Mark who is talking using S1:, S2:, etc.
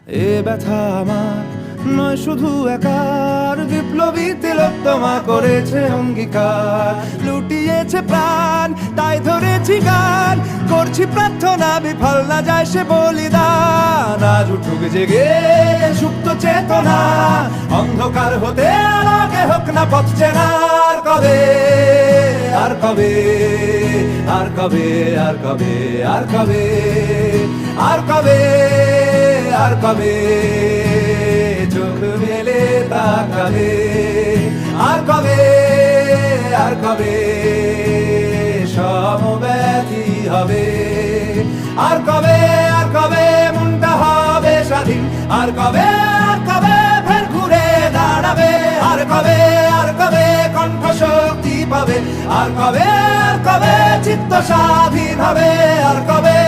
S1: এ ব্যথা আমার নয় শুধু একার, বিপ্লবী তিলোত্তমা করেছে অঙ্গীকার, লুটিয়েছে প্রাণ তাই ধরেছি গান, করছি প্রার্থনা বিফল না যায় সে বলিদান। আজ উঠুক জেগে সুপ্ত চেতনা, অন্ধকার হতে আলোকে হোক না পথ চেনা। আর কবে, আর কবে, আর কবে, আর কবে, আর কবে, আর কবে, আর কবে চোখ মেলে তাকাবে। আর কবে, আর কবে সমব্যথী হবে। আর কবে, আর কবে মনটা হবে স্বাধীন। আর কবে, আর কবে ফের ঘুরে দাঁড়াবে। আর কবে, আর কবে কণ্ঠ শক্তি পাবে। আর কবে, আর কবে চিত্ত স্বাধীন হবে। আর কবে,